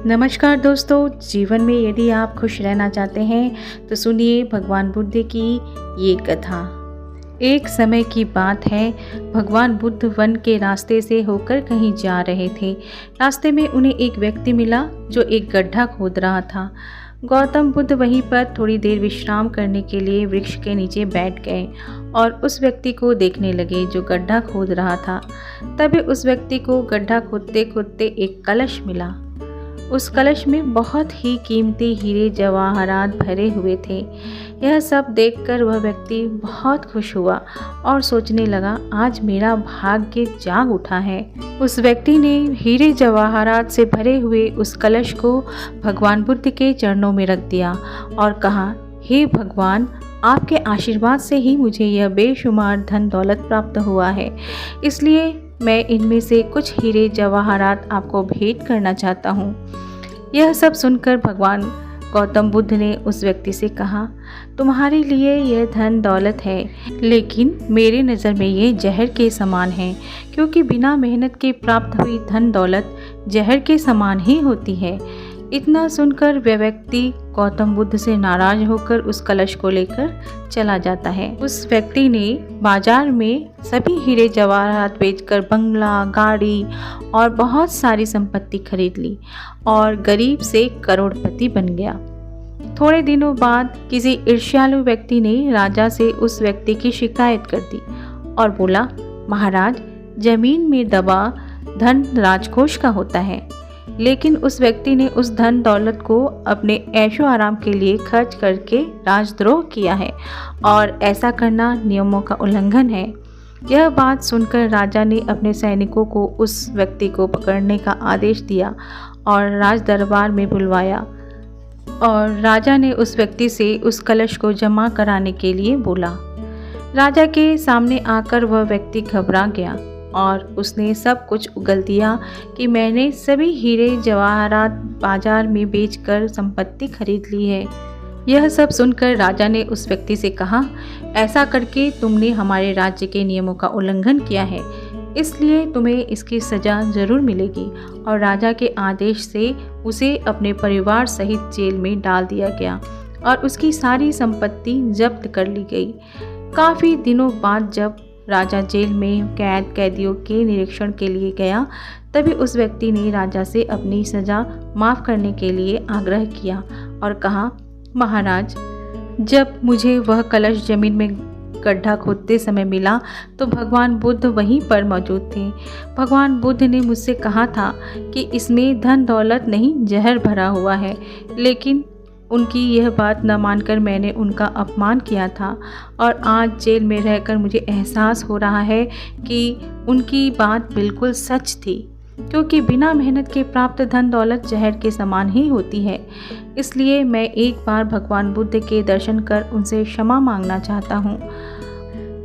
नमस्कार दोस्तों, जीवन में यदि आप खुश रहना चाहते हैं तो सुनिए भगवान बुद्ध की ये कथा। एक समय की बात है, भगवान बुद्ध वन के रास्ते से होकर कहीं जा रहे थे। रास्ते में उन्हें एक व्यक्ति मिला जो एक गड्ढा खोद रहा था। गौतम बुद्ध वहीं पर थोड़ी देर विश्राम करने के लिए वृक्ष के नीचे बैठ गए और उस व्यक्ति को देखने लगे जो गड्ढा खोद रहा था। तभी उस व्यक्ति को गड्ढा खोदते खोदते एक कलश मिला। उस कलश में बहुत ही कीमती हीरे जवाहरात भरे हुए थे। यह सब देखकर वह व्यक्ति बहुत खुश हुआ और सोचने लगा, आज मेरा भाग्य जाग उठा है। उस व्यक्ति ने हीरे जवाहरात से भरे हुए उस कलश को भगवान बुद्ध के चरणों में रख दिया और कहा, हे भगवान, आपके आशीर्वाद से ही मुझे यह बेशुमार धन दौलत प्राप्त हुआ है, इसलिए मैं इनमें से कुछ हीरे जवाहरात आपको भेंट करना चाहता हूँ। यह सब सुनकर भगवान गौतम बुद्ध ने उस व्यक्ति से कहा, तुम्हारे लिए यह धन दौलत है, लेकिन मेरे नज़र में ये जहर के समान है, क्योंकि बिना मेहनत के प्राप्त हुई धन दौलत जहर के समान ही होती है। इतना सुनकर वह व्यक्ति गौतम बुद्ध से नाराज होकर उस कलश को लेकर चला जाता है। उस व्यक्ति ने बाजार में सभी हीरे जवाहरात बेचकर बंगला, गाड़ी और बहुत सारी संपत्ति खरीद ली और गरीब से करोड़पति बन गया। थोड़े दिनों बाद किसी ईर्ष्यालु व्यक्ति ने राजा से उस व्यक्ति की शिकायत कर दी और बोला, महाराज, जमीन में दबा धन राजकोष का होता है, लेकिन उस व्यक्ति ने उस धन दौलत को अपने ऐशो आराम के लिए खर्च करके राजद्रोह किया है और ऐसा करना नियमों का उल्लंघन है। यह बात सुनकर राजा ने अपने सैनिकों को उस व्यक्ति को पकड़ने का आदेश दिया और राज दरबार में बुलवाया और राजा ने उस व्यक्ति से उस कलश को जमा कराने के लिए बोला। राजा के सामने आकर वह व्यक्ति घबरा गया और उसने सब कुछ उगल दिया कि मैंने सभी हीरे जवाहरात बाजार में बेचकर संपत्ति खरीद ली है। यह सब सुनकर राजा ने उस व्यक्ति से कहा, ऐसा करके तुमने हमारे राज्य के नियमों का उल्लंघन किया है, इसलिए तुम्हें इसकी सज़ा ज़रूर मिलेगी। और राजा के आदेश से उसे अपने परिवार सहित जेल में डाल दिया गया और उसकी सारी संपत्ति जब्त कर ली गई। काफ़ी दिनों बाद जब राजा जेल में कैदियों के निरीक्षण के लिए गया, तभी उस व्यक्ति ने राजा से अपनी सज़ा माफ़ करने के लिए आग्रह किया और कहा, महाराज, जब मुझे वह कलश जमीन में गड्ढा खोदते समय मिला तो भगवान बुद्ध वहीं पर मौजूद थे। भगवान बुद्ध ने मुझसे कहा था कि इसमें धन दौलत नहीं जहर भरा हुआ है, लेकिन उनकी यह बात न मानकर मैंने उनका अपमान किया था और आज जेल में रहकर मुझे एहसास हो रहा है कि उनकी बात बिल्कुल सच थी, क्योंकि बिना मेहनत के प्राप्त धन दौलत जहर के समान ही होती है। इसलिए मैं एक बार भगवान बुद्ध के दर्शन कर उनसे क्षमा मांगना चाहता हूँ।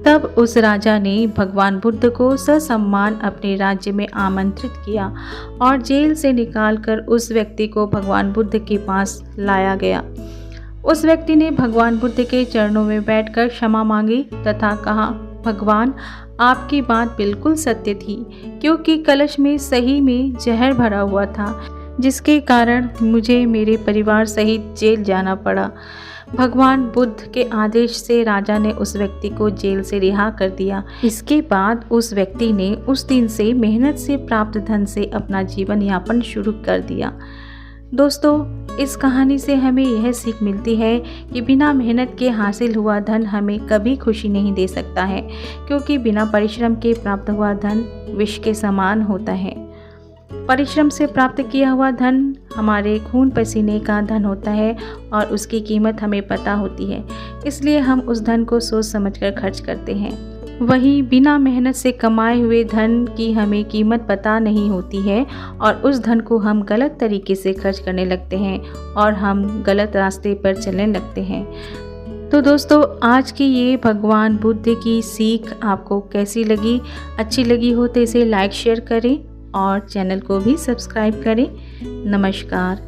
तब उस राजा ने भगवान बुद्ध को ससम्मान अपने राज्य में आमंत्रित किया और जेल से निकालकर उस व्यक्ति को भगवान बुद्ध के पास लाया गया। उस व्यक्ति ने भगवान बुद्ध के चरणों में बैठकर क्षमा मांगी तथा कहा, भगवान, आपकी बात बिल्कुल सत्य थी, क्योंकि कलश में सही में जहर भरा हुआ था, जिसके कारण मुझे मेरे परिवार सहित जेल जाना पड़ा। भगवान बुद्ध के आदेश से राजा ने उस व्यक्ति को जेल से रिहा कर दिया। इसके बाद उस व्यक्ति ने उस दिन से मेहनत से प्राप्त धन से अपना जीवन यापन शुरू कर दिया। दोस्तों, इस कहानी से हमें यह सीख मिलती है कि बिना मेहनत के हासिल हुआ धन हमें कभी खुशी नहीं दे सकता है, क्योंकि बिना परिश्रम के प्राप्त हुआ धन विष के समान होता है। परिश्रम से प्राप्त किया हुआ धन हमारे खून पसीने का धन होता है और उसकी कीमत हमें पता होती है, इसलिए हम उस धन को सोच समझकर खर्च करते हैं। वहीं बिना मेहनत से कमाए हुए धन की हमें कीमत पता नहीं होती है और उस धन को हम गलत तरीके से खर्च करने लगते हैं और हम गलत रास्ते पर चलने लगते हैं। तो दोस्तों, आज की ये भगवान बुद्ध की सीख आपको कैसी लगी? अच्छी लगी हो तो इसे लाइक शेयर करें और चैनल को भी सब्सक्राइब करें। नमस्कार।